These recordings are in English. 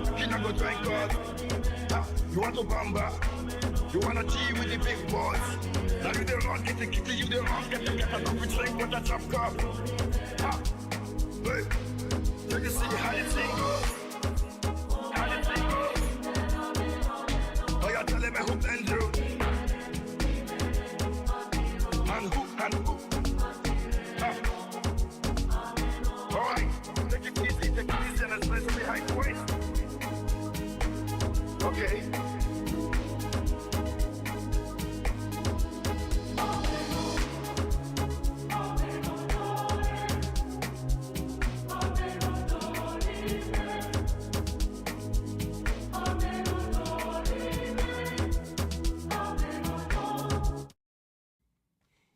Kina go join God. You want to bamba? You want to tea with the big boys? Now you the wrong, get the kitty, you the wrong, get the coffee drink with a chop cup. Hey, so you see how the thing goes? How the thing goes? Oh, you're telling me who and you? And who? Alright, take it easy, and let's play some behind the waist. Okay.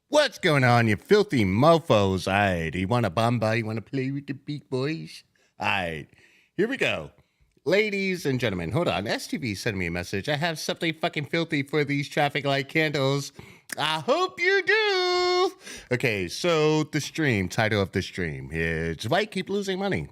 What's going on, you filthy mofos? Alright, you want to bamba? You want to play with the big boys? Alright, here we go. Ladies and gentlemen, hold on. STV sent me a message. I have something fucking filthy for these traffic light candles. I hope you do. Okay, so the stream, title of the stream is Why Keep Losing Money?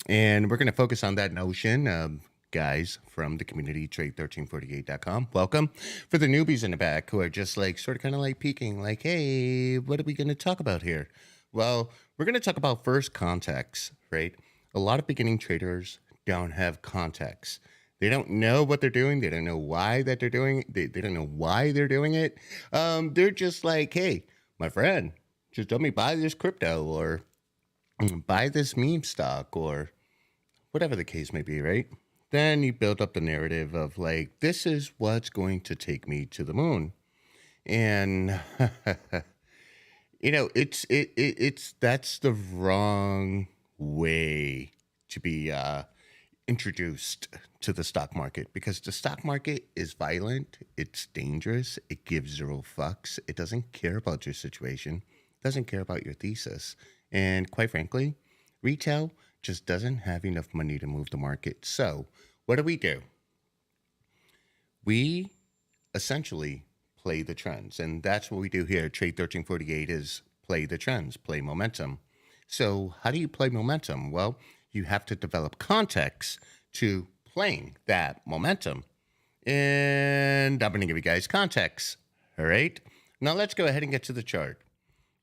And we're going to focus on that notion. Guys from the community, trade1348.com. Welcome. For the newbies in the back who are just like, sort of kind of like peeking, like, hey, what are we going to talk about here? Well, we're going to talk about first context, right? A lot of beginning traders don't have context. They don't know what they're doing. They don't know why that they're doing it. They don't know why they're doing it. They're just like, hey, my friend, just let me buy this crypto or buy this meme stock or whatever the case may be, right? Then you build up the narrative of like, this is what's going to take me to the moon. And, you know, it's that's the wrong way to be introduced to the stock market, because the stock market is violent. It's dangerous. It gives zero fucks. It doesn't care about your situation. It doesn't care about your thesis. And quite frankly, retail just doesn't have enough money to move the market. So what do? We essentially play the trends. And that's what we do here. Trade 1348 is play the trends, play momentum. So how do you play momentum? Well, you have to develop context to playing that momentum. And I'm going to give you guys context. All right. Now let's go ahead and get to the chart.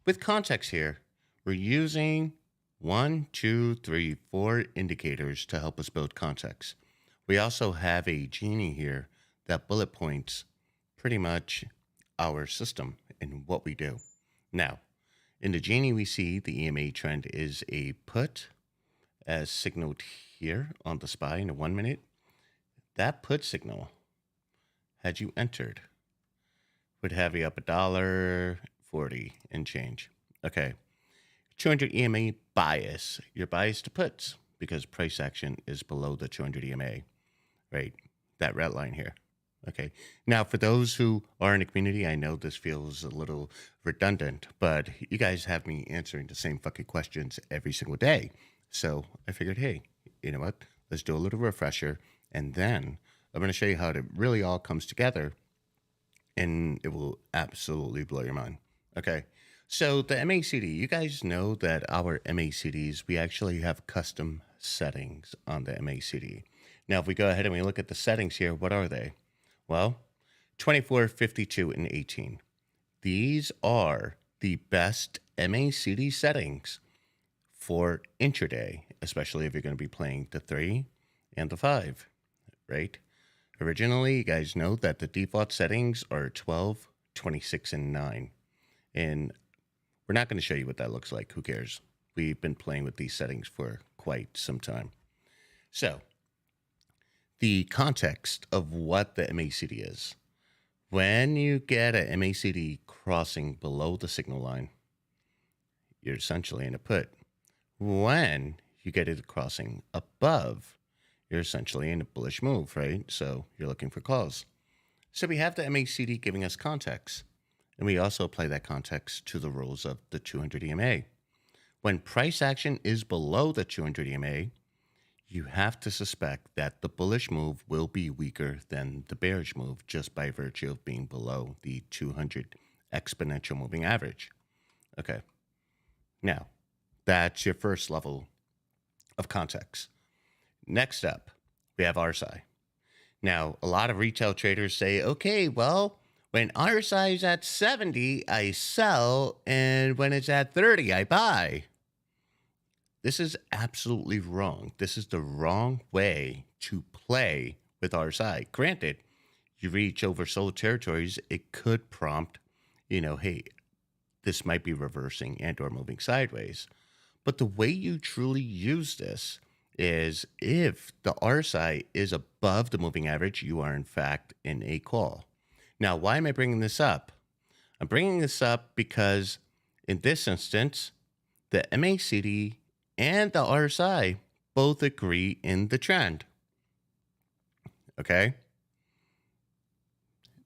With context here, we're using 1, 2, 3, 4 indicators to help us build context. We also have a genie here that bullet points pretty much our system and what we do. Now, in the genie, we see the EMA trend is a put, as signaled here on the SPY in the 1 minute. That put signal, had you entered, would have you up $1.40 and change. Okay. 200 EMA bias. Your bias to puts because price action is below the 200 EMA, right? That red line here. Okay. Now, for those who are in the community, I know this feels a little redundant, but you guys have me answering the same fucking questions every single day. So I figured, hey, you know what? Let's do a little refresher, and then I'm going to show you how it really all comes together, and it will absolutely blow your mind. Okay. So the MACD, you guys know that our MACDs, we actually have custom settings on the MACD. Now, if we go ahead and we look at the settings here, what are they? Well, 24, 52, and 18. These are the best MACD settings for intraday, especially if you're going to be playing the 3 and the 5, right? Originally, you guys know that the default settings are 12, 26, and 9. And we're not going to show you what that looks like. Who cares? We've been playing with these settings for quite some time. So, the context of what the MACD is. When you get a MACD crossing below the signal line, you're essentially in a put. When you get it crossing above, you're essentially in a bullish move, right? So you're looking for calls. So we have the MACD giving us context. And we also apply that context to the rules of the 200 EMA. When price action is below the 200 EMA, you have to suspect that the bullish move will be weaker than the bearish move just by virtue of being below the 200 exponential moving average. Okay. Now, that's your first level of context. Next up, we have RSI. Now, a lot of retail traders say, okay, well, when RSI is at 70, I sell, and when it's at 30, I buy. This is absolutely wrong. This is the wrong way to play with RSI. Granted, you reach oversold territories, it could prompt, hey, this might be reversing and or moving sideways. But the way you truly use this is if the RSI is above the moving average, you are in fact in a call. Now, why am I bringing this up? I'm bringing this up because in this instance, the MACD and the RSI both agree in the trend. Okay?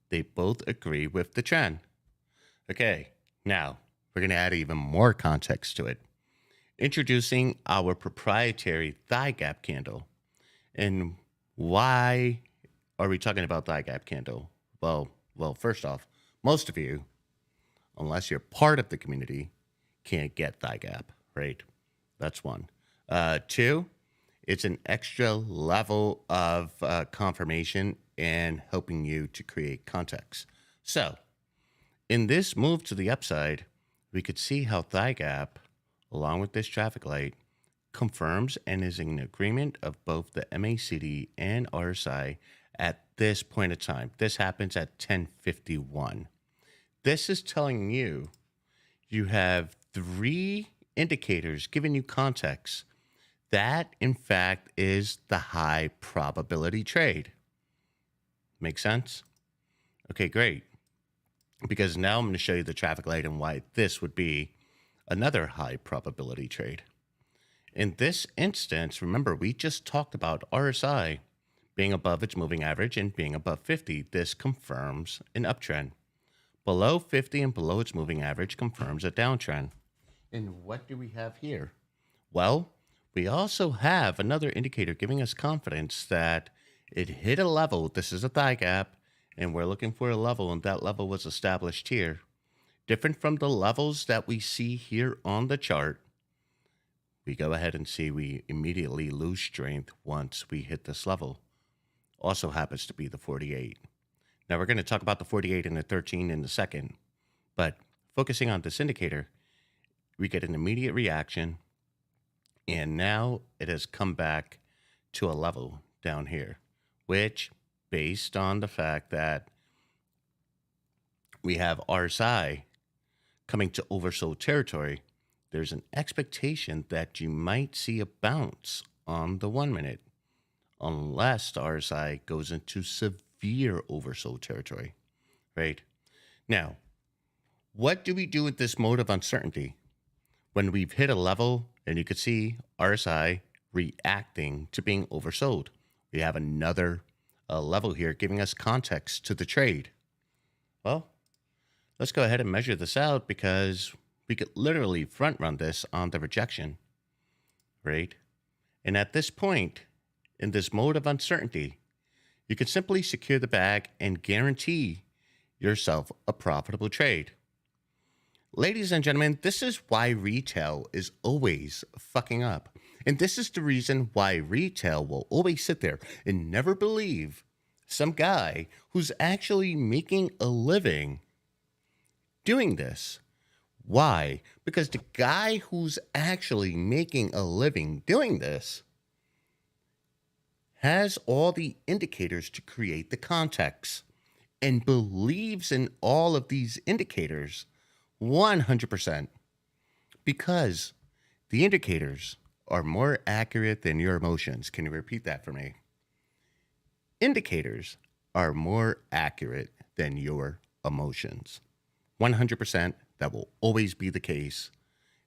They both agree with the trend. Okay, now we're going to add even more context to it. Introducing our proprietary thigh gap candle. And why are we talking about thigh gap candle? Well, first off, most of you, unless you're part of the community, can't get thigh gap, right? That's one. Two, it's an extra level of confirmation and helping you to create context. So, in this move to the upside, we could see how thigh gap, along with this traffic light, confirms and is in agreement of both the MACD and RSI at this point of time. This happens at 10:51. This is telling you you have 3 indicators giving you context. That, in fact, is the high probability trade. Make sense? Okay, great. Because now I'm going to show you the traffic light and why this would be another high probability trade. In this instance, remember, we just talked about RSI being above its moving average and being above 50. This confirms an uptrend. Below 50 and below its moving average confirms a downtrend. And what do we have here? Well, we also have another indicator giving us confidence that it hit a level. This is a thigh gap, and we're looking for a level, and that level was established here. Different from the levels that we see here on the chart. We go ahead and see we immediately lose strength once we hit this level. Also happens to be the 48. Now we're going to talk about the 48 and the 13 in a second, but focusing on this indicator, we get an immediate reaction, and now it has come back to a level down here, which, based on the fact that we have RSI coming to oversold territory, there's an expectation that you might see a bounce on the 1 minute, unless the RSI goes into severe oversold territory, right? Now, what do we do with this mode of uncertainty? When we've hit a level and you could see RSI reacting to being oversold, we have another level here giving us context to the trade. Well, let's go ahead and measure this out because we could literally front run this on the rejection, right? And at this point, in this mode of uncertainty, you can simply secure the bag and guarantee yourself a profitable trade. Ladies and gentlemen, this is why retail is always fucking up. And this is the reason why retail will always sit there and never believe some guy who's actually making a living doing this. Why? Because the guy who's actually making a living doing this has all the indicators to create the context and believes in all of these indicators 100% because the indicators are more accurate than your emotions. Can you repeat that for me? Indicators are more accurate than your emotions. 100%, that will always be the case.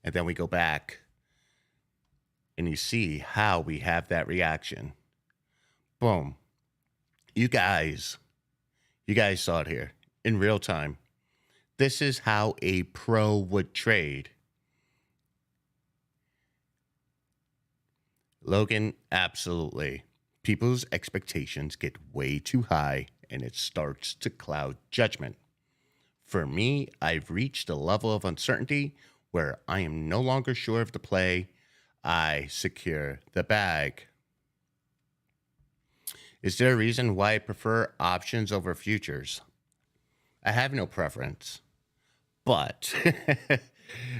And then we go back and you see how we have that reaction. Boom. You guys saw it here in real time. This is how a pro would trade. Logan, absolutely. People's expectations get way too high and it starts to cloud judgment. For me, I've reached a level of uncertainty where I am no longer sure of the play. I secure the bag. Is there a reason why I prefer options over futures? I have no preference, but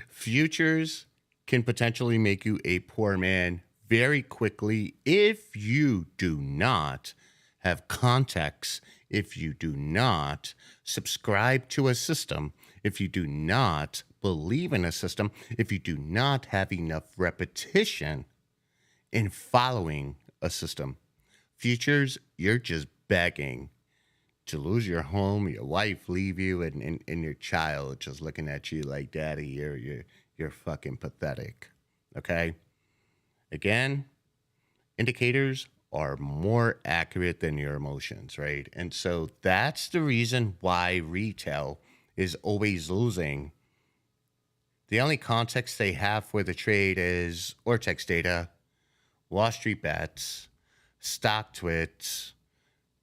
futures can potentially make you a poor man very quickly if you do not have context, if you do not subscribe to a system, if you do not believe in a system, if you do not have enough repetition in following a system. Futures, you're just begging to lose your home, your wife leave you, and your child just looking at you like, Daddy, you're fucking pathetic. Okay? Again, indicators are more accurate than your emotions, right? And so that's the reason why retail is always losing. The only context they have for the trade is Ortex data, Wall Street bets, stock twits,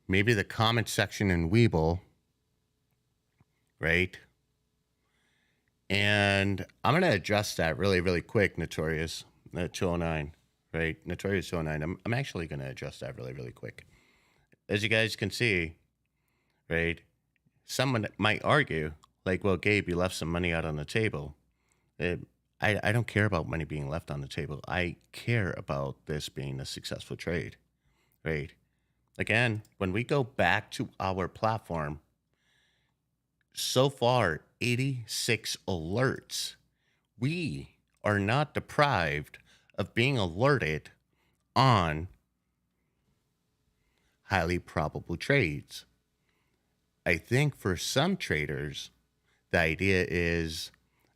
maybe the comment section in Weeble, right? And I'm going to adjust that really, really quick, Notorious 209, right? Notorious 209. I'm actually going to adjust that really, really quick. As you guys can see, right? Someone might argue, like, well, Gabe, you left some money out on the table. I don't care about money being left on the table. I care about this being a successful trade, right? Again, when we go back to our platform, so far, 86 alerts. We are not deprived of being alerted on highly probable trades. I think for some traders, the idea is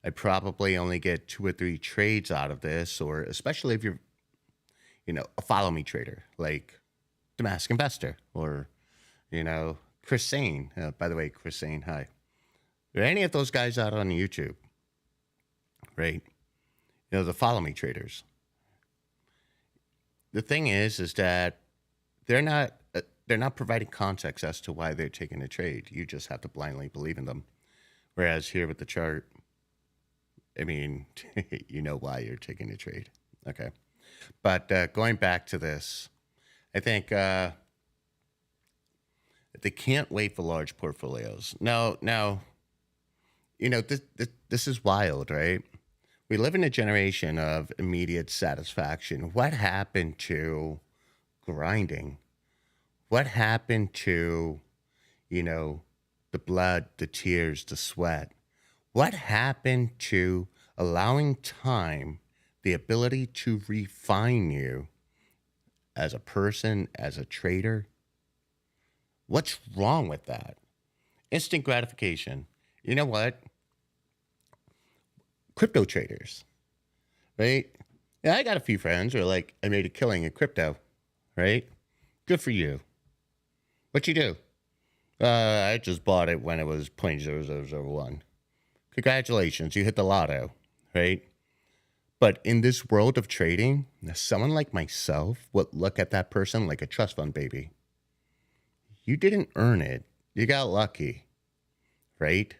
I probably only get 2 or 3 trades out of this, or especially if you're, a follow me trader like the Mask Investor or, Chris Sane. By the way, Chris Sane, hi. Or any of those guys out on YouTube, right? The follow me traders. The thing is that they're not providing context as to why they're taking a trade. You just have to blindly believe in them. Whereas here with the chart, I mean, you know why you're taking a trade. Okay. But going back to this, I think they can't wait for large portfolios. Now, this is wild, right? We live in a generation of immediate satisfaction. What happened to grinding? What happened to, the blood, the tears, the sweat? What happened to allowing time, the ability to refine you as a person, as a trader? What's wrong with that? Instant gratification. You know what? Crypto traders, right? Yeah, I got a few friends who are like, I made a killing in crypto, right? Good for you. What you do? I just bought it when it was 0.0001. Congratulations, you hit the lotto, right? But in this world of trading, someone like myself would look at that person like a trust fund baby. You didn't earn it. You got lucky, right?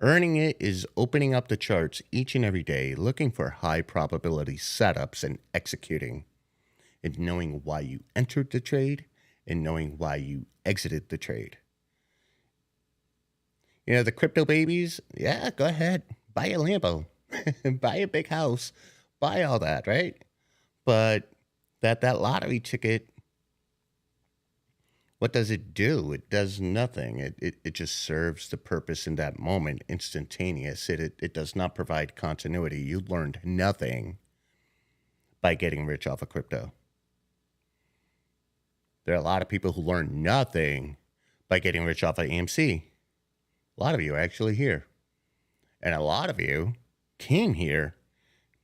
Earning it is opening up the charts each and every day, looking for high probability setups and executing, and knowing why you entered the trade and knowing why you exited the trade. The crypto babies, yeah, go ahead. Buy a Lambo, buy a big house, buy all that, right? But that lottery ticket, what does it do? It does nothing. It just serves the purpose in that moment, instantaneous. It does not provide continuity. You learned nothing by getting rich off of crypto. There are a lot of people who learn nothing by getting rich off of AMC. A lot of you are actually here. And a lot of you came here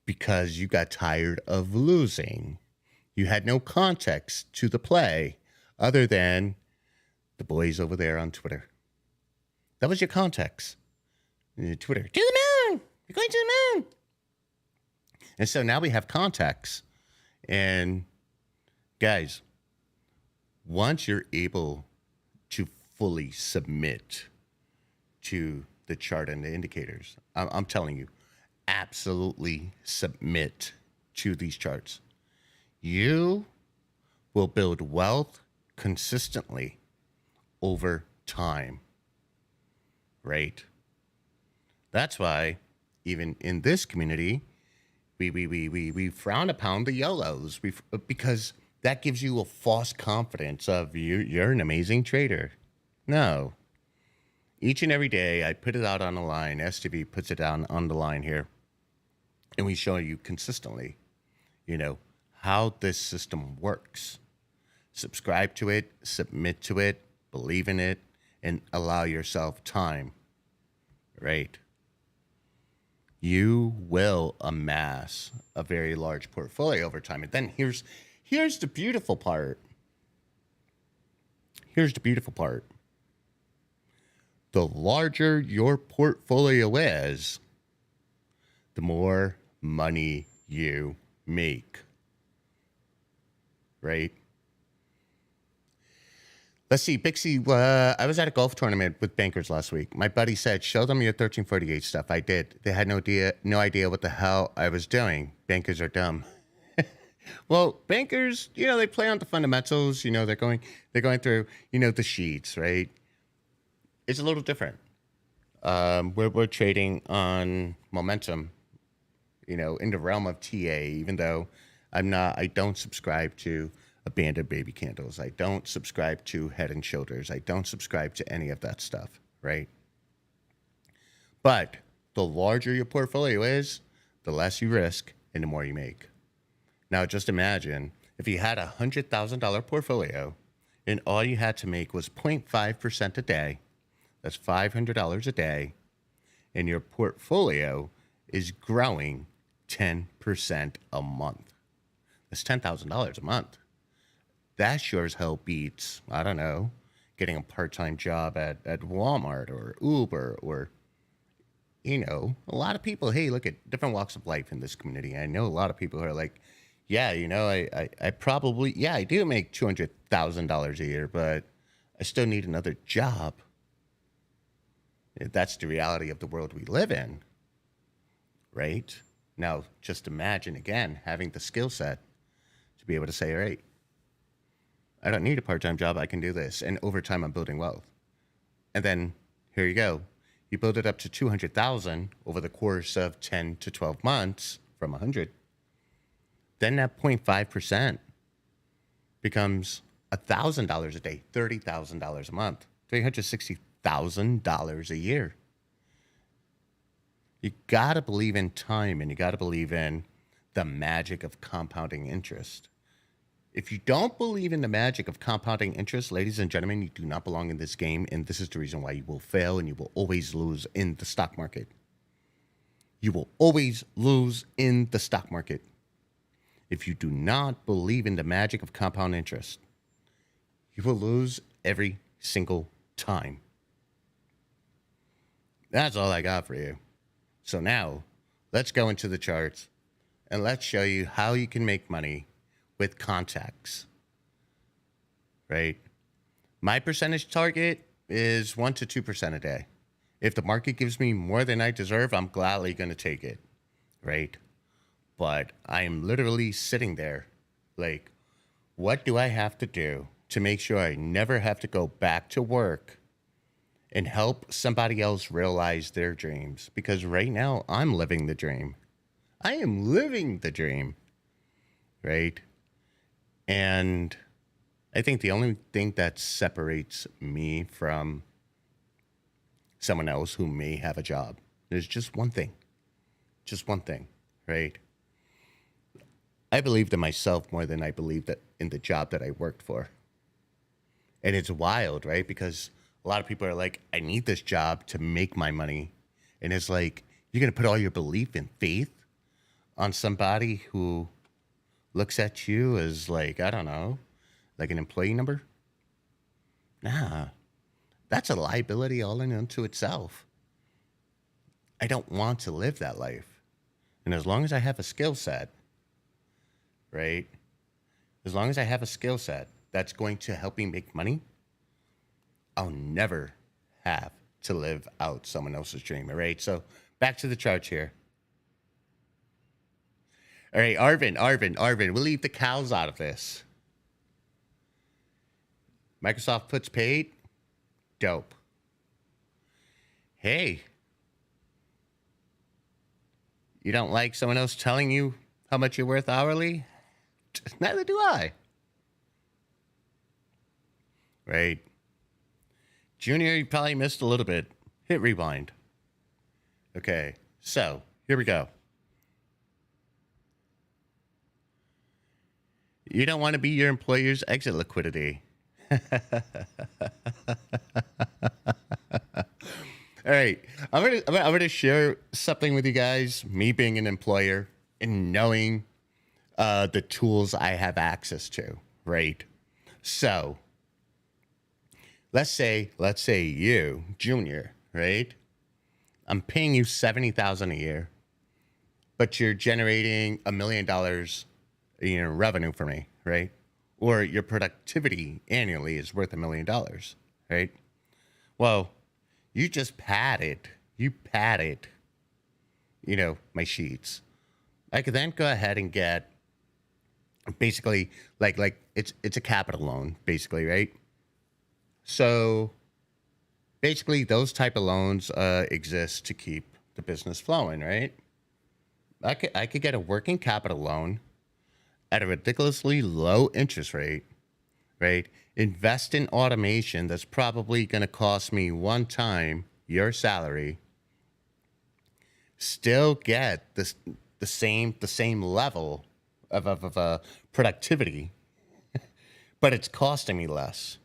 because you got tired of losing. You had no context to the play other than the boys over there on Twitter. That was your context. Twitter, to the moon! You're going to the moon! And so now we have context. And guys, once you're able to fully submit to the chart and the indicators, I'm telling you, absolutely submit to these charts. You will build wealth, consistently over time, right? That's why even in this community, we frown upon the YOLOs because that gives you a false confidence of you're an amazing trader. No. Each and every day, I put it out on the line. STV puts it down on the line here, and we show you consistently, you know, how this system works. Subscribe to it, submit to it, believe in it, and allow yourself time, right? You will amass a very large portfolio over time. And then here's the beautiful part. Here's the beautiful part. The larger your portfolio is, the more money you make, right? Let's see, Bixie, I was at a golf tournament with bankers last week. My buddy said, show them your 1348 stuff. I did. They had no idea what the hell I was doing. Bankers are dumb. Well, bankers, they play on the fundamentals. They're going through, the sheets, right? It's a little different. We're trading on momentum, in the realm of TA, even though I don't subscribe to abandoned baby candles. I don't subscribe to Head and Shoulders. I don't subscribe to any of that stuff, right? But the larger your portfolio is, the less you risk and the more you make. Now, just imagine if you had a $100,000 portfolio and all you had to make was 0.5% a day. That's $500 a day. And your portfolio is growing 10% a month. That's $10,000 a month. That sure as hell beats, I don't know, getting a part-time job at Walmart or Uber or, a lot of people, hey, look at different walks of life in this community. I know a lot of people who are like, yeah, I probably, I do make $200,000 a year, but I still need another job. That's the reality of the world we live in, right? Now, just imagine, again, having the skill set to be able to say, all right, I don't need a part-time job. I can do this. And over time, I'm building wealth. And then here you go. You build it up to 200,000 over the course of 10 to 12 months from 100. Then that 0.5% becomes $1,000 a day, $30,000 a month, $360,000 a year. You got to believe in time, and you got to believe in the magic of compounding interest. If you don't believe in the magic of compounding interest, ladies and gentlemen, you do not belong in this game, and this is the reason why you will fail and you will always lose in the stock market. You will always lose in the stock market. If you do not believe in the magic of compound interest, you will lose every single time. That's all I got for you. So now, let's go into the charts, and let's show you how you can make money with contacts, right? My percentage target is 1% to 2% a day. If the market gives me more than I deserve, I'm gladly going to take it, right? But I am literally sitting there like, what do I have to do to make sure I never have to go back to work and help somebody else realize their dreams? Because right now, I'm living the dream. I am living the dream, right? And I think the only thing that separates me from someone else who may have a job is just one thing, right? I believed in myself more than I believed that in the job that I worked for. And it's wild, right? Because a lot of people are like, I need this job to make my money. And it's like, you're going to put all your belief and faith on somebody who looks at you as like, I don't know, like an employee number? Nah, that's a liability all in unto itself. I don't want to live that life. And as long as I have a skill set, right? As long as I have a skill set that's going to help me make money, I'll never have to live out someone else's dream, all right? So back to the charts here. All right, Arvin, we'll leave the cows out of this. Microsoft puts paid. Dope. Hey, you don't like someone else telling you how much you're worth hourly? Neither do I. Right. Junior, you probably missed a little bit. Hit rewind. Okay, so here we go. You don't want to be your employer's exit liquidity. All right, I'm gonna share something with you guys. Me being an employer and knowing the tools I have access to. Right. So let's say you, Junior, right? I'm paying you 70,000 a year, but you're generating $1 million, revenue for me, right? Or your productivity annually is worth $1 million, right? Well, you padded, my sheets. I could then go ahead and get basically like it's a capital loan, basically, right? So basically, those type of loans exist to keep the business flowing, right? I could get a working capital loan at a ridiculously low interest rate, right? Invest in automation that's probably going to cost me one time your salary. Still get the same level of productivity, but it's costing me less,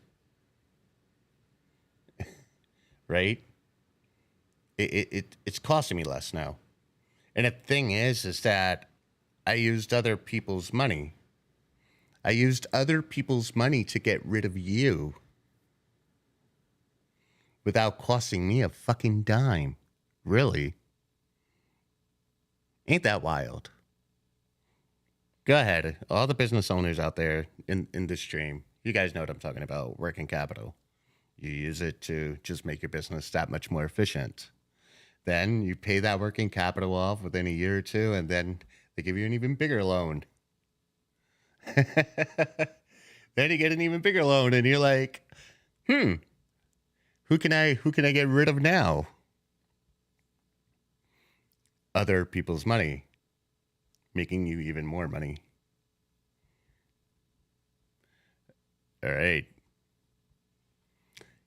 right? It's costing me less now. And the thing is that I used other people's money. I used other people's money to get rid of you without costing me a fucking dime. Really? Ain't that wild? Go ahead. All the business owners out there in this stream, you guys know what I'm talking about. Working capital. You use it to just make your business that much more efficient. Then you pay that working capital off within a year or two, and then they give you an even bigger loan. Then you get an even bigger loan, and you're like, who can I get rid of now? Other people's money, making you even more money. All right.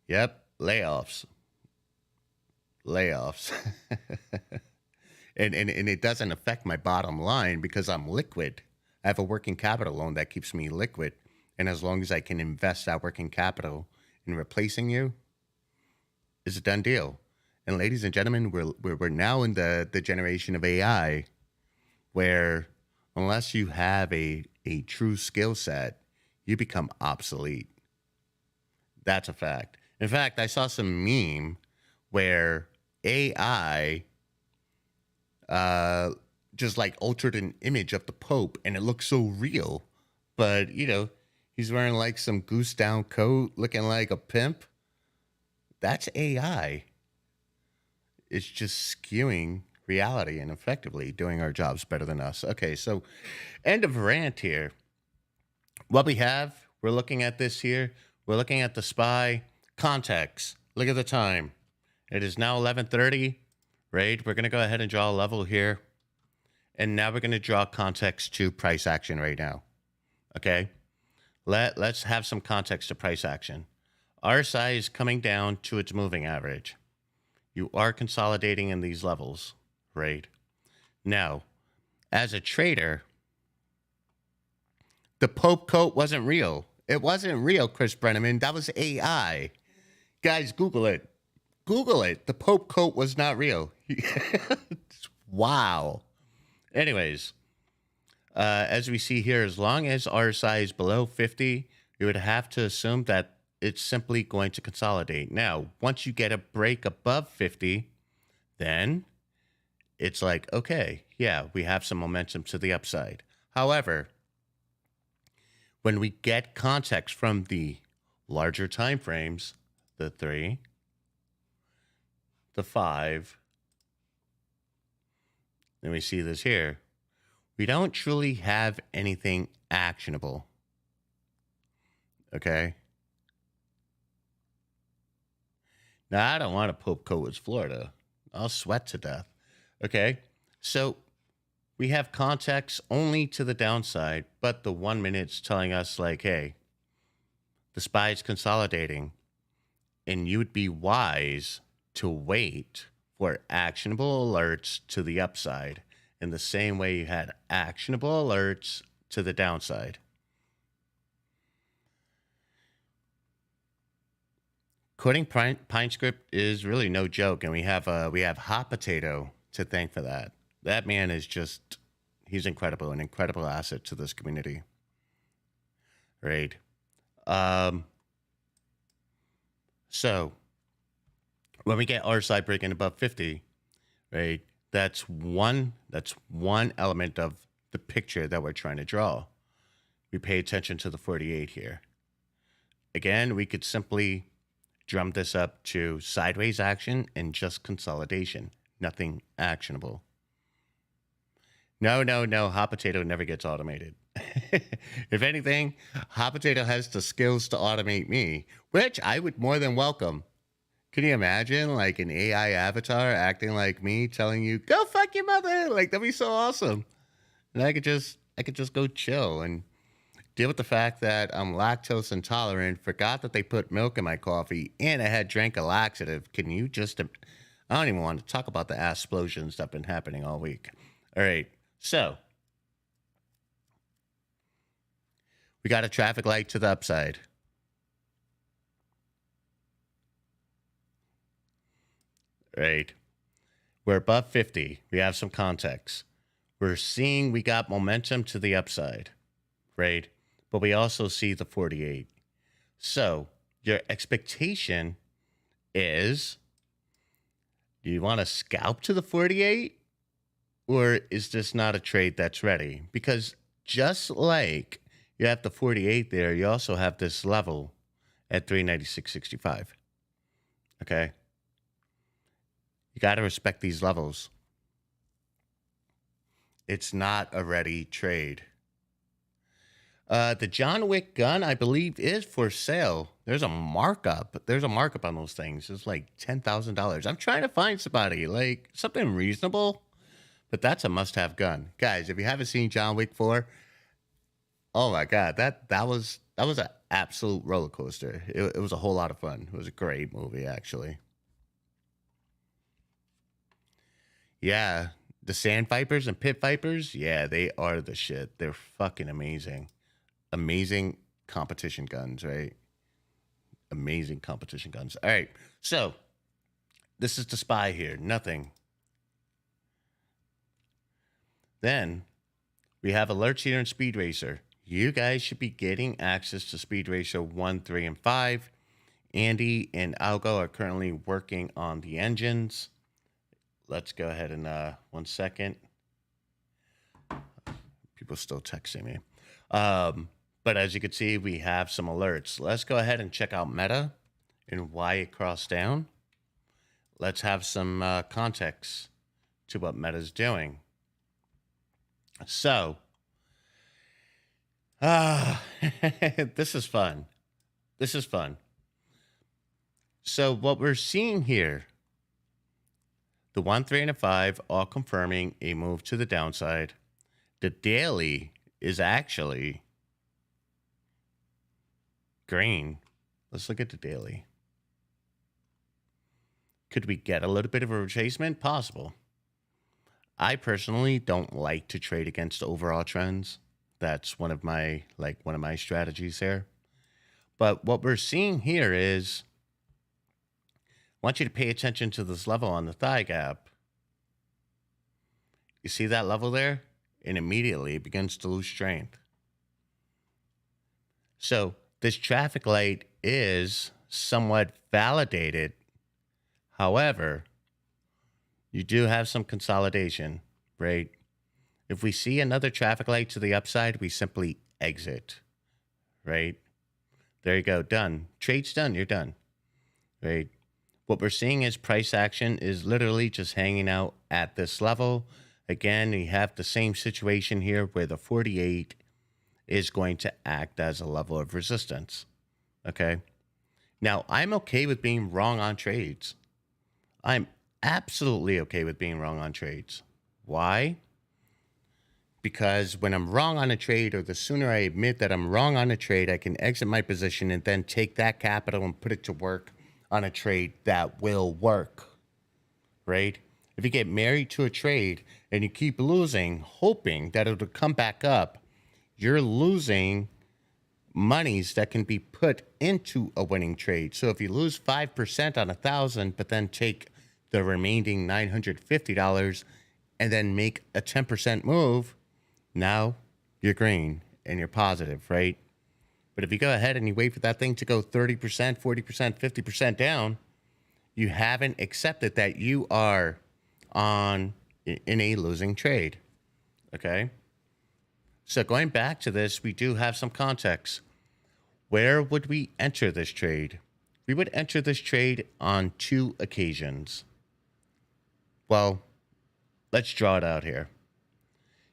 Yep. Layoffs. And it doesn't affect my bottom line because I'm liquid. I have a working capital loan that keeps me liquid. And as long as I can invest that working capital in replacing you, it's a done deal. And ladies and gentlemen, we're now in the generation of AI where unless you have a true skill set, you become obsolete. That's a fact. In fact, I saw some meme where AI uh, just like altered an image of the Pope and it looked so real. But, he's wearing like some goose down coat looking like a pimp. That's AI. It's just skewing reality and effectively doing our jobs better than us. Okay, so end of rant here. What we're looking at this here. We're looking at the SPY context. Look at the time. It is now 11:30, right? We're going to go ahead and draw a level here. And now we're going to draw context to price action right now. Okay? Let's have some context to price action. RSI is coming down to its moving average. You are consolidating in these levels, right? Now, as a trader, the Pope coat wasn't real. It wasn't real, Chris Brenneman. That was AI. Guys, Google it. Google it. The Pope coat was not real. Wow. Anyways, as we see here, as long as RSI is below 50, you would have to assume that it's simply going to consolidate. Now, once you get a break above 50, then it's like, okay, yeah, we have some momentum to the upside. However, when we get context from the larger time frames, the 3, the 5, then we see this here. We don't truly have anything actionable. Okay? Now, I don't want to poke Coates, Florida. I'll sweat to death. Okay. So we have context only to the downside, but the 1 minute's telling us, like, hey, the SPY is consolidating, and you'd be wise to wait for actionable alerts to the upside in the same way you had actionable alerts to the downside. Quoting Pine Script is really no joke, and we have Hot Potato to thank for that. That man is just, he's incredible, an incredible asset to this community. Right. So when we get RSI breaking above 50, right, that's one element of the picture that we're trying to draw. We pay attention to the 48 here. Again, we could simply drum this up to sideways action and just consolidation. Nothing actionable. No. Hot Potato never gets automated. If anything, Hot Potato has the skills to automate me, which I would more than welcome. Can you imagine like an AI avatar acting like me, telling you, go fuck your mother? Like, that'd be so awesome. And I could just go chill and deal with the fact that I'm lactose intolerant, forgot that they put milk in my coffee, and I had drank a laxative. Can you just, I don't even want to talk about the ass explosions that have been happening all week. All right. So we got a traffic light to the upside. Right. We're above 50. We have some context. We're seeing we got momentum to the upside. Right. But we also see the 48. So your expectation is, do you want to scalp to the 48? Or is this not a trade that's ready? Because just like you have the 48 there, you also have this level at 396.65. Okay. You got to respect these levels. It's not a ready trade. The John Wick gun, I believe, is for sale. There's a markup. There's a markup on those things. It's like $10,000. I'm trying to find somebody, like something reasonable, but that's a must-have gun. Guys, if you haven't seen John Wick 4, oh my God, that was an absolute roller coaster. It was a whole lot of fun. It was a great movie, actually. Yeah, the Sand Vipers and Pit Vipers, yeah, they are the shit. They're fucking amazing. Amazing competition guns, right? Amazing competition guns. All right, so this is the SPY here. Nothing. Then we have alerts here in Speed Racer. You guys should be getting access to Speed Racer 1, 3, and 5. Andy and Algo are currently working on the engines. Let's go ahead and 1 second. People still texting me. But as you can see, we have some alerts. Let's go ahead and check out Meta and why it crossed down. Let's have some context to what Meta's doing. So, this is fun. This is fun. So what we're seeing here, the 1, 3, and a 5 all confirming a move to the downside. The daily is actually green. Let's look at the daily. Could we get a little bit of a retracement? Possible. I personally don't like to trade against overall trends. That's one of my strategies here. But what we're seeing here is, I want you to pay attention to this level on the thigh gap. You see that level there? And immediately it begins to lose strength. So this traffic light is somewhat validated. However, you do have some consolidation, right? If we see another traffic light to the upside, we simply exit, right? There you go, done. Trade's done, you're done, right? What we're seeing is price action is literally just hanging out at this level. Again, we have the same situation here where the 48 is going to act as a level of resistance, okay? Now, I'm okay with being wrong on trades. I'm absolutely okay with being wrong on trades. Why? Because when I'm wrong on a trade, or the sooner I admit that I'm wrong on a trade, I can exit my position and then take that capital and put it to work on a trade that will work, right? If you get married to a trade and you keep losing, hoping that it'll come back up, you're losing monies that can be put into a winning trade. So if you lose 5% on 1,000, but then take the remaining $950 and then make a 10% move, now you're green and you're positive, right? But if you go ahead and you wait for that thing to go 30%, 40%, 50% down, you haven't accepted that you are in a losing trade. Okay? So going back to this, we do have some context. Where would we enter this trade? We would enter this trade on 2 occasions. Well, let's draw it out here.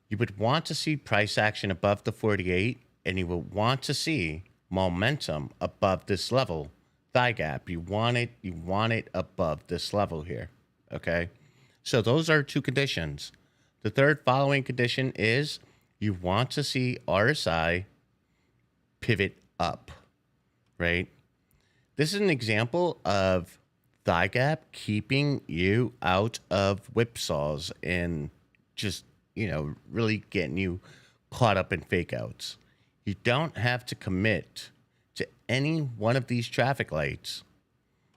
You would want to see price action above the 48, and you would want to see momentum above this level, thigh gap. You want it above this level here. Okay? So those are 2 conditions. The third following condition is you want to see RSI pivot up, right? This is an example of thigh gap keeping you out of whipsaws and just, really getting you caught up in fake outs. You don't have to commit to any one of these traffic lights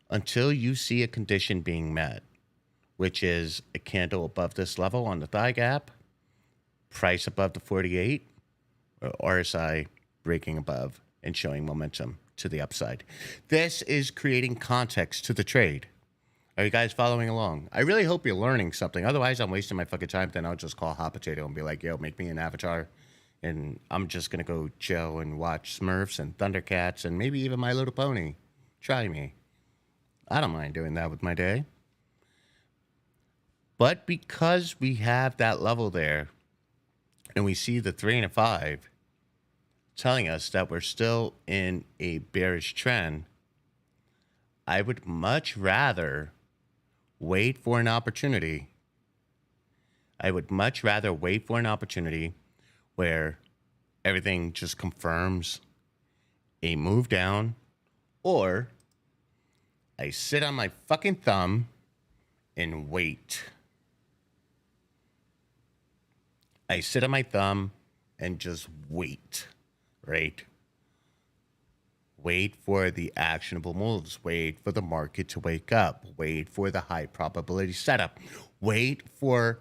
until you see a condition being met, which is a candle above this level on the thigh gap, price above the 48, or RSI breaking above and showing momentum to the upside. This is creating context to the trade. Are you guys following along? I really hope you're learning something. Otherwise, I'm wasting my fucking time. Then I'll just call Hot Potato and be like, yo, make me an avatar. And I'm just going to go chill and watch Smurfs and Thundercats and maybe even My Little Pony. Try me. I don't mind doing that with my day. But because we have that level there and we see the 3 and a 5 telling us that we're still in a bearish trend, I would much rather wait for an opportunity. I would much rather wait for an opportunity where everything just confirms a move down, or I sit on my fucking thumb and wait. I sit on my thumb and just wait, right? Wait for the actionable moves. Wait for the market to wake up. Wait for the high probability setup. Wait for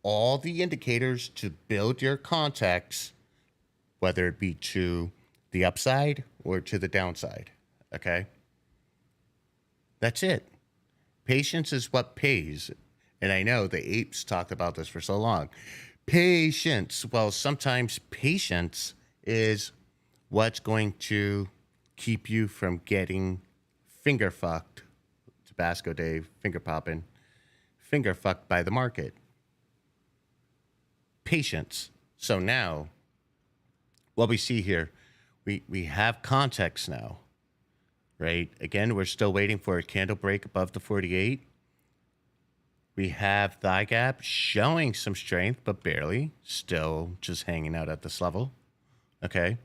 all the indicators to build your context, whether it be to the upside or to the downside. Okay? That's it. Patience is what pays. And I know the apes talked about this for so long. Patience. Well, sometimes patience is what's going to keep you from getting finger fucked. Tabasco Dave, finger popping, finger fucked by the market. Patience. So now, what we see here, we have context now, right? Again, we're still waiting for a candle break above the 48. We have thigh gap showing some strength, but barely. Still just hanging out at this level. Okay.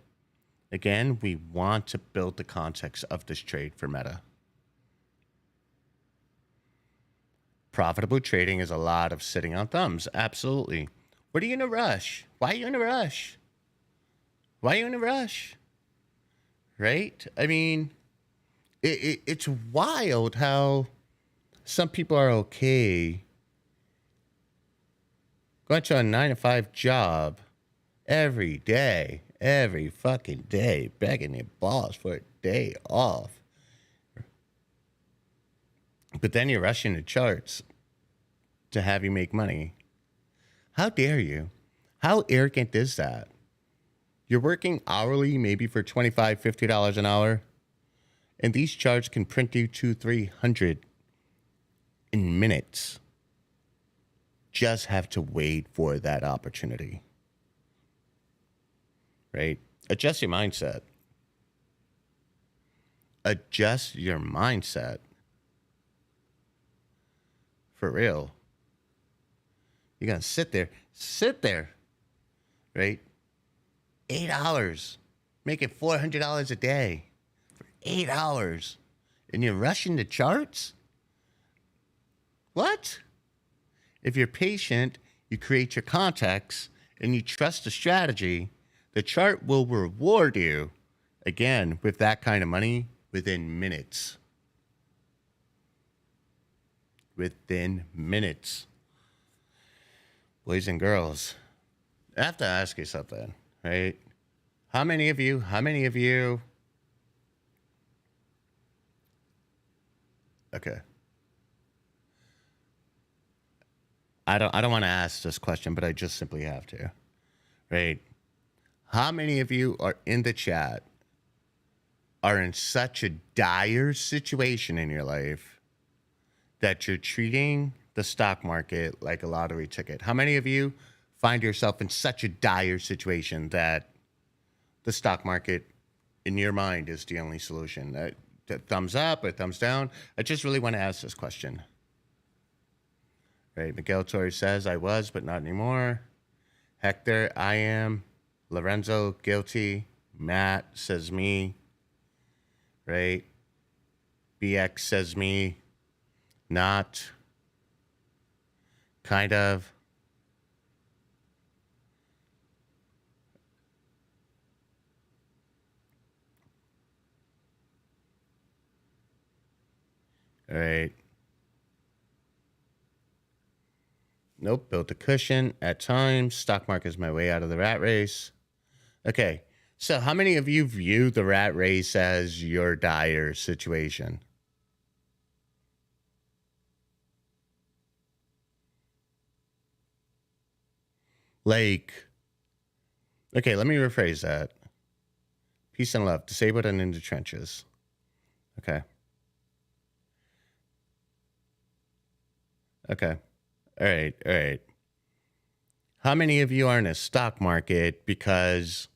Again, we want to build the context of this trade for Meta. Profitable trading is a lot of sitting on thumbs. Absolutely. What are you in a rush? Why are you in a rush? Why are you in a rush? Right? I mean, it's wild how some people are okay going to a 9-to-5 job every day. Every fucking day, begging their boss for a day off. But then you're rushing the charts to have you make money. How dare you? How arrogant is that? You're working hourly, maybe for $25, $50 an hour, and these charts can print you 200-300 in minutes. Just have to wait for that opportunity. Right? Adjust your mindset. adjust your mindset. For real. You're going to sit there, right? $8, making $400 a day for 8 hours. And you're rushing the charts? What? If you're patient, you create your context, and you trust the strategy, the chart will reward you, again, with that kind of money within minutes. Within minutes. Boys and girls, I have to ask you something, right? How many of you, okay. I don't want to ask this question, but I just simply have to, right? How many of you are in the chat are in such a dire situation in your life that you're treating the stock market like a lottery ticket? How many of you find yourself in such a dire situation that the stock market, in your mind, is the only solution? Thumbs up or thumbs down? I just really want to ask this question. Right, Miguel Torres says, I was, but not anymore. Hector, I am. Lorenzo, guilty. Matt says me. Right? BX says me. Not. Kind of. All right. Nope. Built a cushion at times. Stock market is my way out of the rat race. Okay. So how many of you view the rat race as your dire situation? Like, okay, let me rephrase that. Peace and love. Disabled and in the trenches. Okay. Okay. All right. All right. How many of you are in a stock market because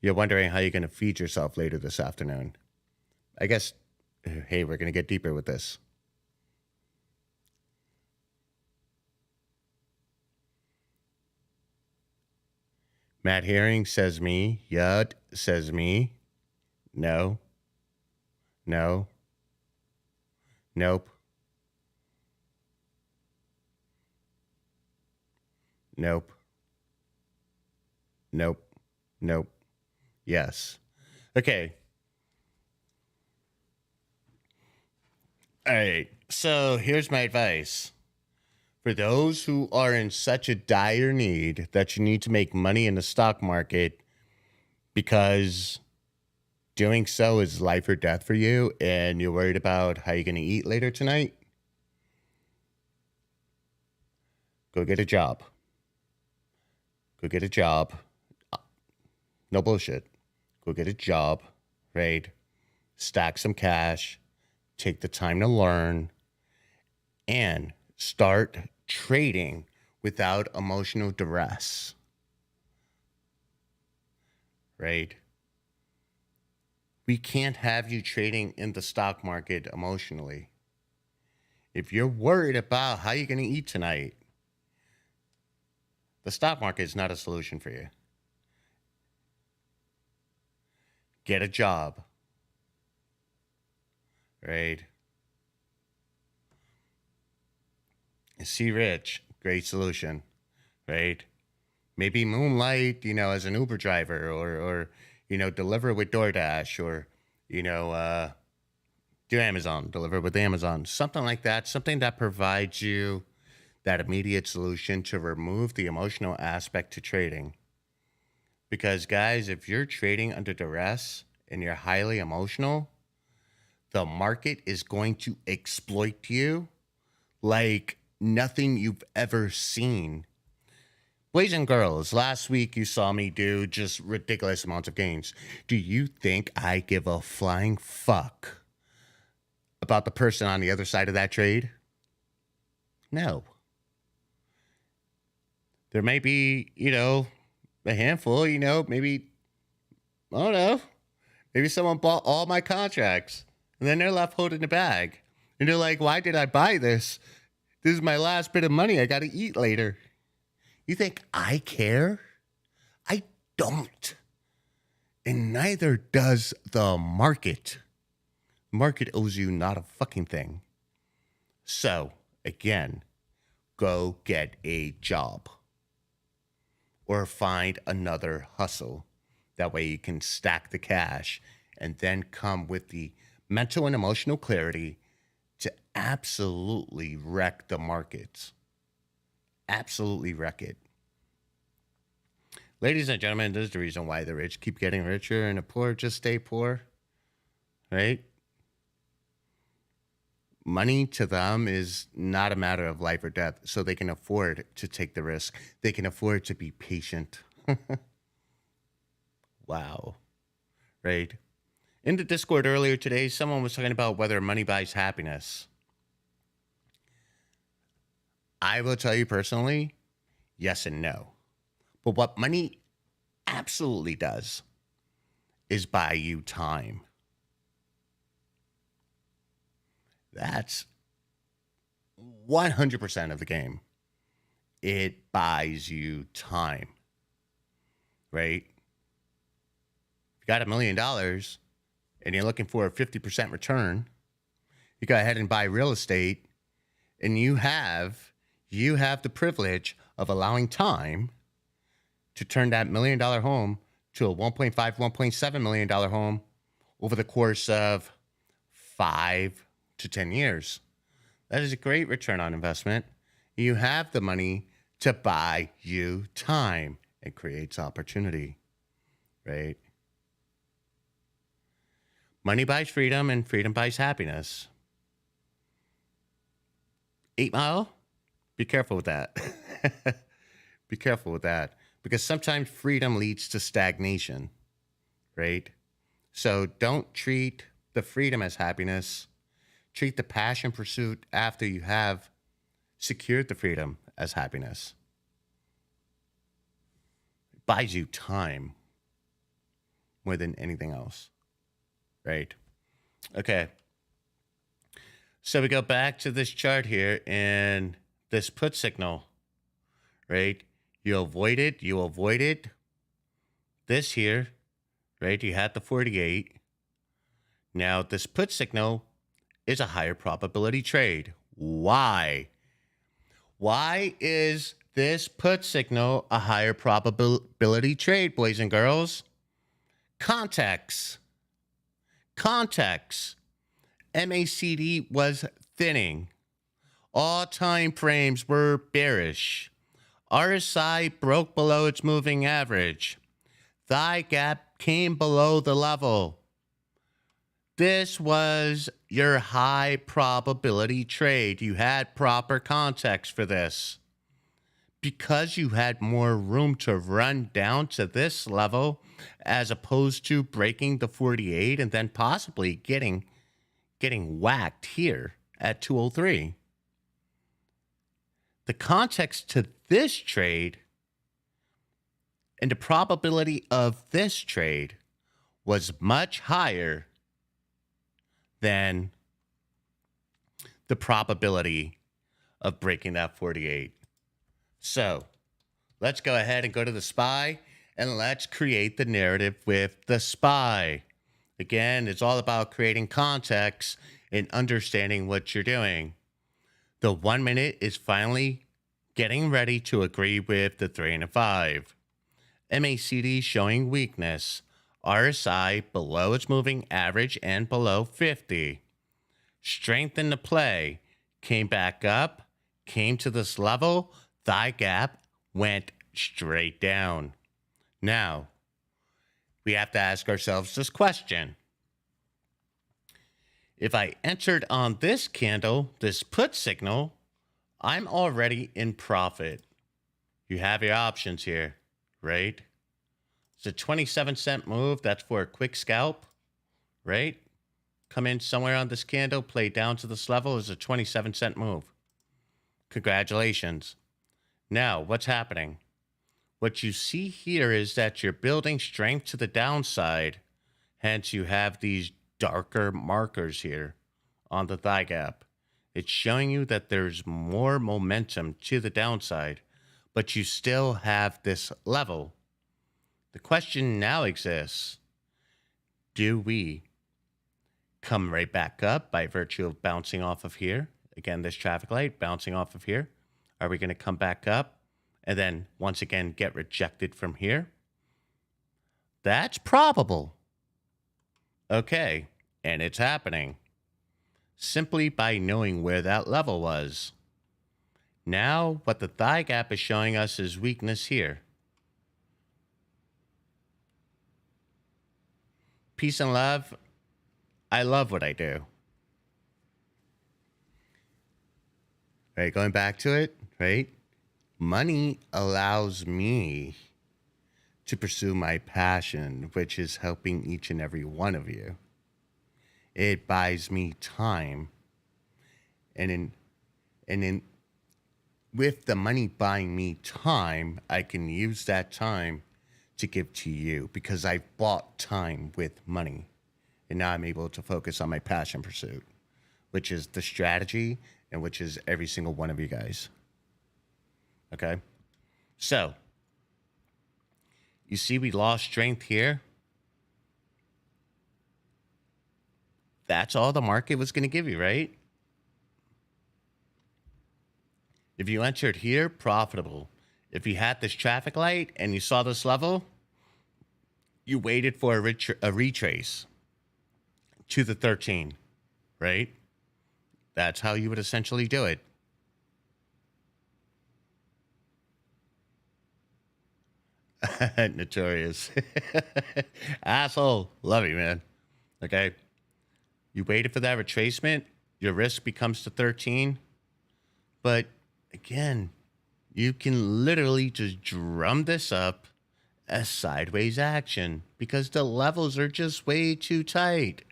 you're wondering how you're going to feed yourself later this afternoon? I guess, hey, we're going to get deeper with this. Matt Herring says me. Yud says me. No. No. Nope. Nope. Nope. Nope. Yes. Okay. All right. So here's my advice. For those who are in such a dire need that you need to make money in the stock market because doing so is life or death for you and you're worried about how you're going to eat later tonight, go get a job. Go get a job. No bullshit. Go get a job, right? Stack some cash, take the time to learn, and start trading without emotional duress, right? We can't have you trading in the stock market emotionally. If you're worried about how you're going to eat tonight, the stock market is not a solution for you. Get a job, right? See Rich, great solution, right? Maybe moonlight, as an Uber driver or deliver with DoorDash or, do Amazon, deliver with Amazon, something like that, something that provides you that immediate solution to remove the emotional aspect to trading. Because, guys, if you're trading under duress and you're highly emotional, the market is going to exploit you like nothing you've ever seen. Boys and girls, last week you saw me do just ridiculous amounts of gains. Do you think I give a flying fuck about the person on the other side of that trade? No. There may be, a handful, maybe, I don't know, Maybe someone bought all my contracts and then they're left holding the bag. And they're like, why did I buy this? This is my last bit of money. I got to eat later. You think I care? I don't. And neither does the market. The market owes you not a fucking thing. So, again, go get a job or find another hustle. That way you can stack the cash and then come with the mental and emotional clarity to absolutely wreck the markets. Absolutely wreck it. Ladies and gentlemen, this is the reason why the rich keep getting richer and the poor just stay poor, right? Money to them is not a matter of life or death, so they can afford to take the risk. They can afford to be patient. Wow, right? In the Discord earlier today, someone was talking about whether money buys happiness. I will tell you personally, yes and no. But what money absolutely does is buy you time. That's 100% of the game. It buys you time, right? If you got $1 million and you're looking for a 50% return, you go ahead and buy real estate, and you have the privilege of allowing time to turn that $1 million home to a $1.5, $1.7 million home over the course of 5 to 10 years. That is a great return on investment. You have the money to buy you time. It creates opportunity, right? Money buys freedom, and freedom buys happiness. 8 Mile, be careful with that. Be careful with that. Because sometimes freedom leads to stagnation, right? So don't treat the freedom as happiness. Treat the passion pursuit after you have secured the freedom as happiness. It buys you time more than anything else. Right. Okay. So we go back to this chart here and this put signal, right? You avoided this here, right? You had the 48. Now this put signal is a higher probability trade. Why? Why is this put signal a higher probability trade, boys and girls? Context. MACD was thinning. All time frames were bearish. RSI broke below its moving average. Thigh gap came below the level. This was your high probability trade. You had proper context for this. Because you had more room to run down to this level as opposed to breaking the 48 and then possibly getting whacked here at 203. The context to this trade and the probability of this trade was much higher than the probability of breaking that 48. So let's go ahead and go to the SPY and let's create the narrative with the SPY. Again, it's all about creating context and understanding what you're doing. The 1 minute is finally getting ready to agree with the 3 and a 5. MACD showing weakness. RSI below its moving average and below 50. Strength in the play. Came back up, came to this level. Thigh gap went straight down. Now, we have to ask ourselves this question. If I entered on this candle, this put signal, I'm already in profit. You have your options here, right? It's a 27-cent move. That's for a quick scalp, right? Come in somewhere on this candle, play down to this level is a 27-cent move. Congratulations. Now, what's happening? What you see here is that you're building strength to the downside, Hence, you have these darker markers here on the thigh gap. It's showing you that there's more momentum to the downside, but you still have this level. The question now exists, do we come right back up by virtue of bouncing off of here? Again, this traffic light bouncing off of here. Are we going to come back up and then once again get rejected from here? That's probable. Okay, and it's happening simply by knowing where that level was. Now, what the thigh gap is showing us is weakness here. Peace and love. I love what I do. Right, going back to it, right? Money allows me to pursue my passion, which is helping each and every one of you. It buys me time. And with the money buying me time, I can use that time to give to you because I bought time with money. And now I'm able to focus on my passion pursuit, which is the strategy and which is every single one of you guys. Okay? So, you see we lost strength here. That's all the market was going to give you, right? If you entered here, profitable. If you had this traffic light and you saw this level, you waited for a retrace to the 13, right? That's how you would essentially do it. Notorious. Asshole. Love you, man. Okay. You waited for that retracement. Your risk becomes to 13. But again, you can literally just drum this up as sideways action because the levels are just way too tight.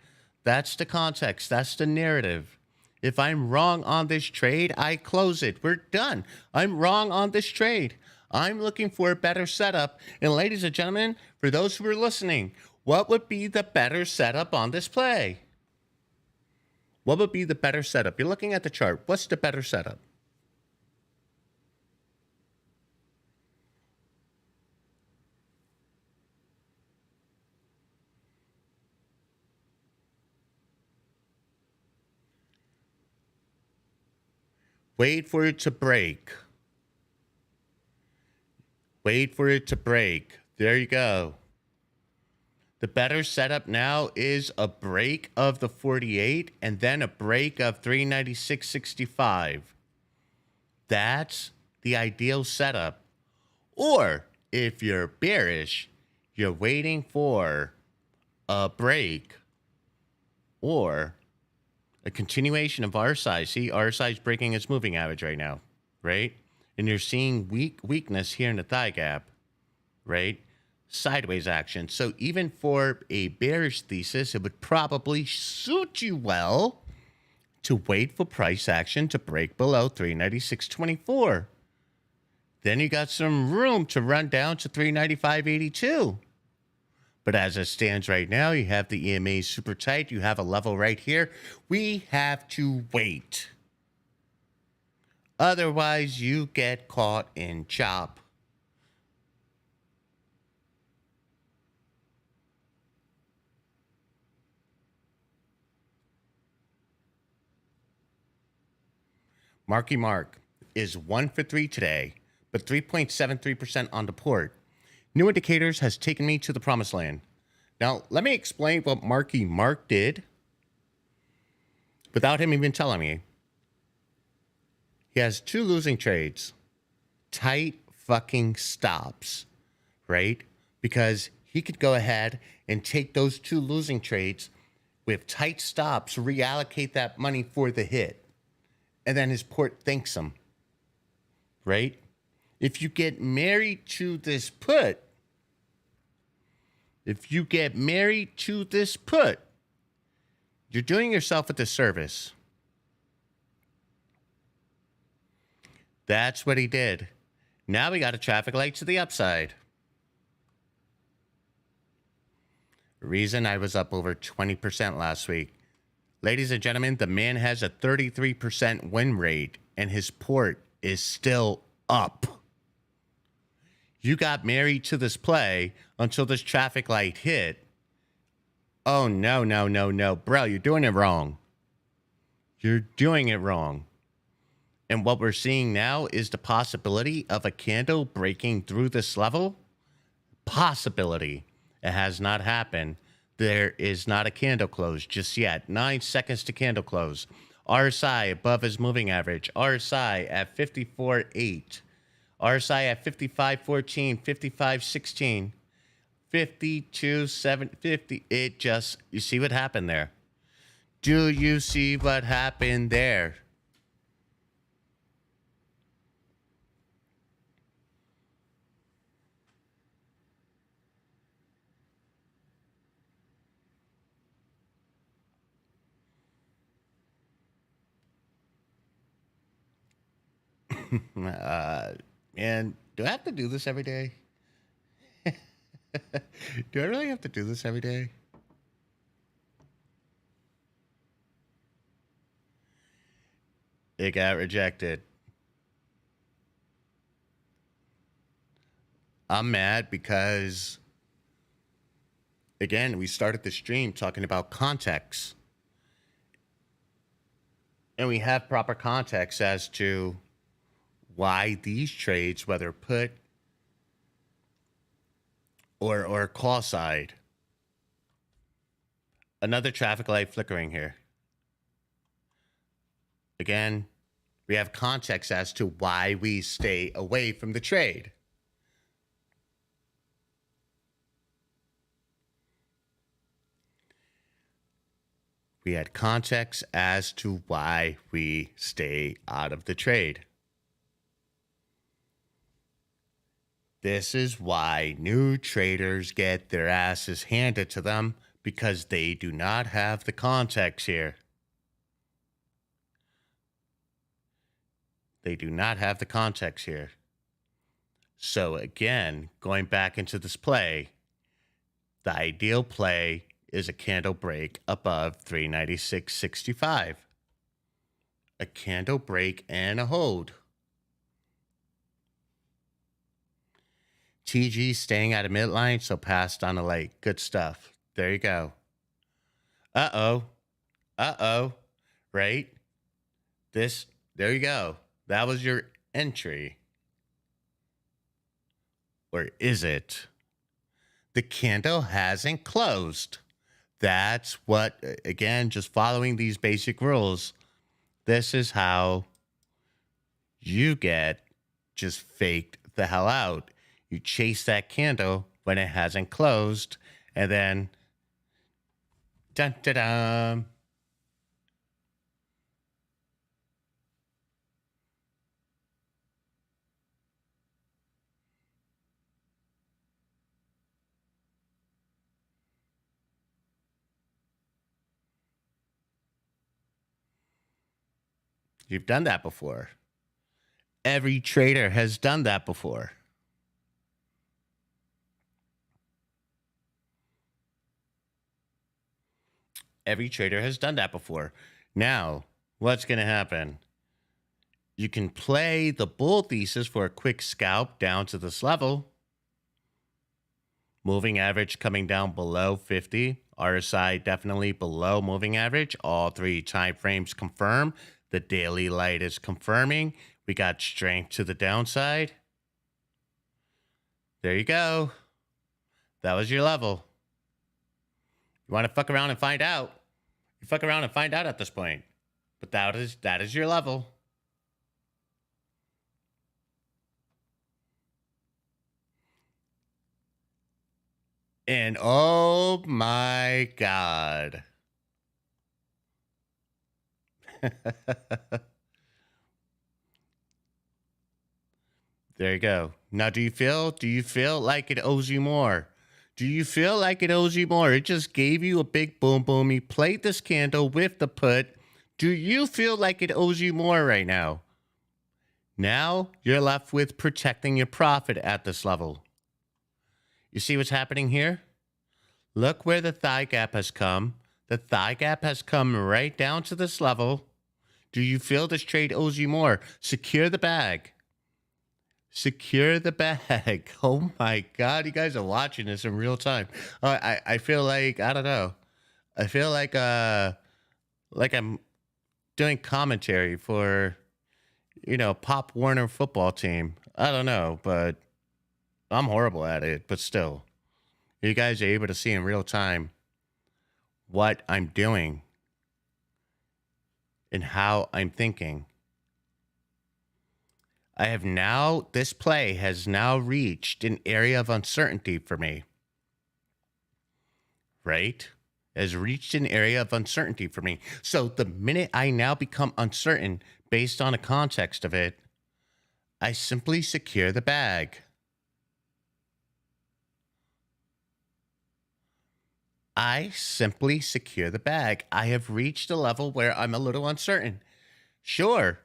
That's the context. That's the narrative. If I'm wrong on this trade, I close it. We're done. I'm wrong on this trade. I'm looking for a better setup. And ladies and gentlemen, for those who are listening, what would be the better setup on this play? What would be the better setup? You're looking at the chart. What's the better setup? Wait for it to break. Wait for it to break. There you go. The better setup now is a break of the 48 and then a break of 396.65. That's the ideal setup. Or if you're bearish, you're waiting for a break or a continuation of RSI. See, RSI is breaking its moving average right now, right? And you're seeing weakness here in the thigh gap, right? Sideways action. So even for a bearish thesis, it would probably suit you well to wait for price action to break below 396.24. Then you got some room to run down to 395.82. But as it stands right now, you have the EMA super tight. You have a level right here. We have to wait. Otherwise, you get caught in chop. Marky Mark is 1 for 3 today, but 3.73% on the port. New indicators has taken me to the promised land. Now, let me explain what Marky Mark did without him even telling me. He has 2 losing trades. Tight fucking stops, right? Because he could go ahead and take those 2 losing trades with tight stops, reallocate that money for the hit. And then his port thanks him, right? If you get married to this put, you're doing yourself a disservice. That's what he did. Now we got a traffic light to the upside. Reason I was up over 20% last week. Ladies and gentlemen, the man has a 33% win rate and his port is still up. You got married to this play until this traffic light hit. Oh, no, no, no, no. Bro, you're doing it wrong. You're doing it wrong. And what we're seeing now is the possibility of a candle breaking through this level. Possibility. It has not happened. There is not a candle close just yet. 9 seconds to candle close. RSI above his moving average. RSI at 54.8. RSI at 55.14, 55.16, 52.750. It just, you see what happened there? Do you see what happened there? And do I have to do this every day? Do I really have to do this every day? It got rejected. I'm mad because, again, we started the stream talking about context. And we have proper context as to why these trades, whether put or call side. Another traffic light flickering here. Again, we have context as to why we stay away from the trade. We had context as to why we stay out of the trade. This is why new traders get their asses handed to them, because they do not have the context here. They do not have the context here. So again, going back into this play, the ideal play is a candle break above 396.65. A candle break and a hold. TG staying at a midline, so passed on a light. Good stuff. There you go. Uh-oh. Uh-oh. Right? There you go. That was your entry. Or is it? The candle hasn't closed. That's what, again, just following these basic rules, this is how you get just faked the hell out. You chase that candle when it hasn't closed, and then dun dun dun. You've done that before. Every trader has done that before. Every trader has done that before. Now, what's going to happen? You can play the bull thesis for a quick scalp down to this level. Moving average coming down below 50. RSI definitely below moving average. All 3 time frames confirm. The daily light is confirming. We got strength to the downside. There you go. That was your level. You want to fuck around and find out? You fuck around and find out at this point. But that is your level. And oh my God. There you go. Now, do you feel like it owes you more? Do you feel like it owes you more? It just gave you a big boom boom. He played this candle with the put. Do you feel like it owes you more right now? Now you're left with protecting your profit at this level. You see what's happening here? Look where the thigh gap has come. The thigh gap has come right down to this level. Do you feel this trade owes you more? Secure the bag. Secure the bag. Oh my God, you guys are watching this in real time. I feel like, I don't know. I feel like I'm doing commentary for, Pop Warner football team. I don't know, but I'm horrible at it, but still. You guys are able to see in real time what I'm doing and how I'm thinking. This play has now reached an area of uncertainty for me, right? Has reached an area of uncertainty for me. So the minute I now become uncertain based on the context of it, I simply secure the bag. I simply secure the bag. I have reached a level where I'm a little uncertain. Sure,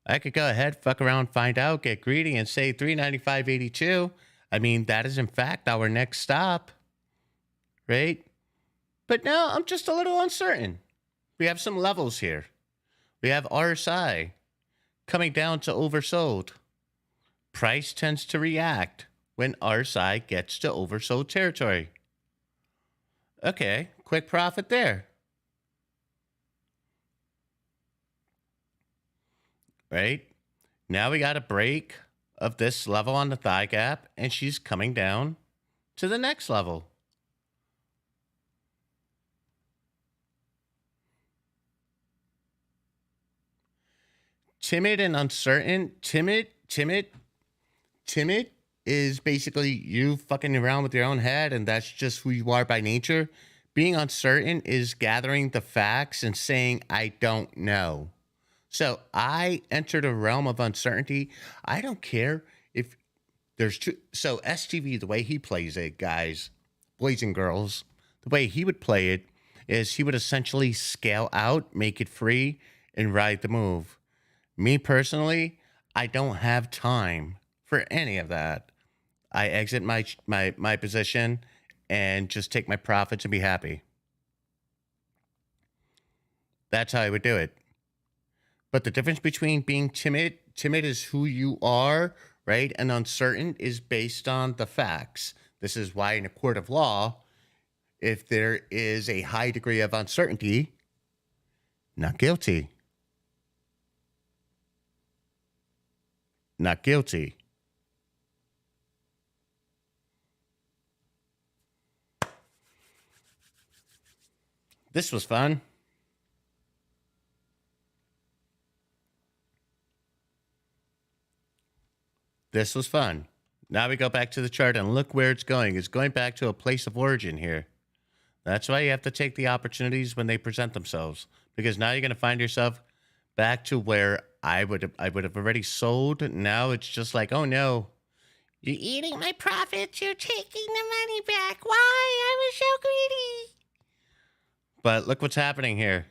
I could go ahead, fuck around, find out, get greedy, and say 395.82. I mean, that is in fact our next stop, right? But now I'm just a little uncertain. We have some levels here. We have RSI coming down to oversold. Price tends to react when RSI gets to oversold territory. Okay, quick profit there. Right? Now we got a break of this level on the thigh gap, and she's coming down to the next level. Timid and uncertain. Timid is basically you fucking around with your own head, and that's just who you are by nature. Being uncertain is gathering the facts and saying, I don't know. So I entered a realm of uncertainty. I don't care if there's two. So STV, the way he plays it, guys, boys and girls, the way he would play it is he would essentially scale out, make it free, and ride the move. Me personally, I don't have time for any of that. I exit my position and just take my profits and be happy. That's how I would do it. But the difference between being timid is who you are, right? And uncertain is based on the facts. This is why in a court of law, if there is a high degree of uncertainty, not guilty. Not guilty. This was fun. This was fun. Now we go back to the chart and look where it's going. It's going back to a place of origin here. That's why you have to take the opportunities when they present themselves, because now you're going to find yourself back to where I would have already sold. Now it's just like, oh no, you're eating my profits. You're taking the money back. Why? I was so greedy. But look what's happening here.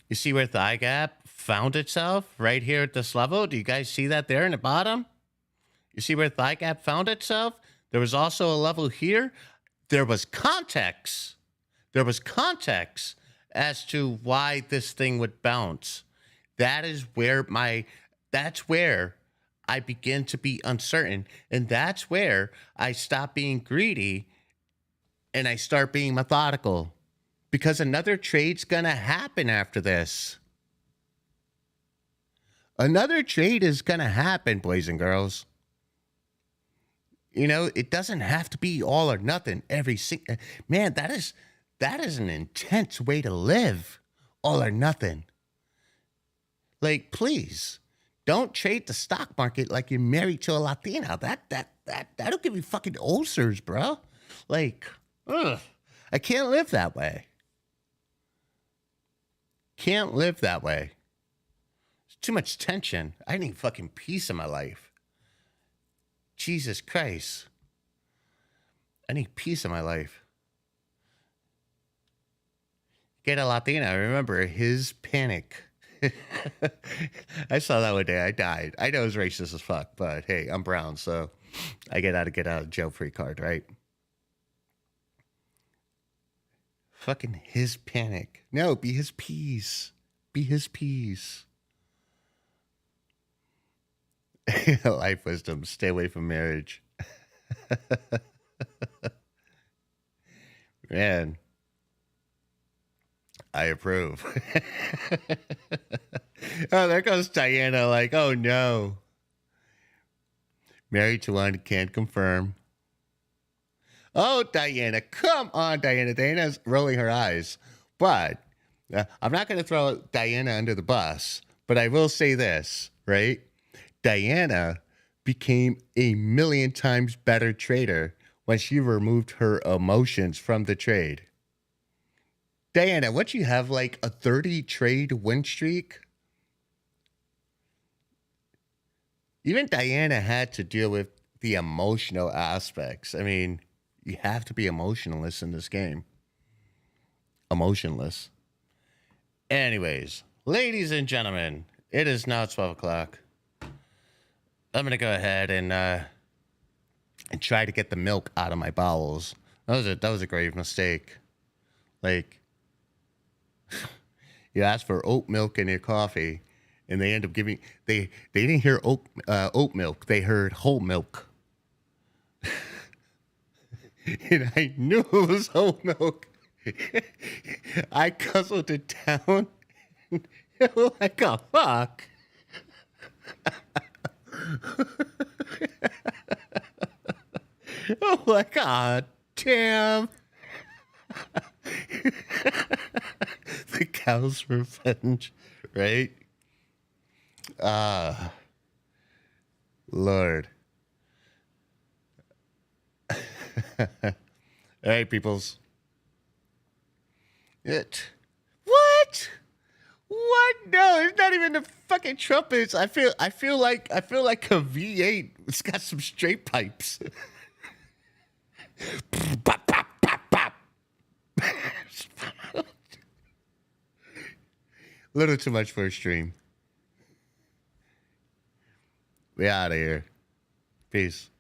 You see where thigh gap found itself right here at this level? Do you guys see that there in the bottom? You see where thigh gap found itself? There was also a level here. There was context. There was context as to why this thing would bounce. That's where I begin to be uncertain. And that's where I stop being greedy and I start being methodical. Because another trade's going to happen after this. Another trade is going to happen, boys and girls. You know, it doesn't have to be all or nothing. Man, that is an intense way to live. All or nothing. Like, please, don't trade the stock market like you're married to a Latina. That'll give you fucking ulcers, bro. Like, ugh, I can't live that way. Can't live that way. It's too much tension. I need fucking peace in my life. Jesus Christ. I need peace in my life. Get a Latina. Remember his panic. I saw that one day. I died. I know it's racist as fuck, but hey, I'm brown, so I get out of jail free card, right? Fucking his panic. No, be his peace. Be his peace. Life wisdom. Stay away from marriage. Man, I approve. Oh, there goes Diana. Like, oh no. Married to one, can't confirm. Oh, Diana. Come on, Diana. Diana's rolling her eyes. But I'm not going to throw Diana under the bus, but I will say this, right? Diana became a million times better trader when she removed her emotions from the trade. Diana, what you have like a 30 trade win streak? Even Diana had to deal with the emotional aspects. I mean, you have to be emotionless in this game. Emotionless. Anyways, ladies and gentlemen, it is now 12 o'clock. I'm going to go ahead and try to get the milk out of my bowels. That was a grave mistake. Like, you ask for oat milk in your coffee, and they end up giving they didn't hear oat milk, they heard whole milk. And I knew it was whole milk. I guzzled it down. Like, oh fuck. Oh my god, damn. The cow's revenge, right? Lord. All right, peoples. What? What? No, it's not even the fucking trumpets. I feel like a V8. It's got some straight pipes. Pop, pop, pop, pop. A little too much for a stream. We out of here. Peace.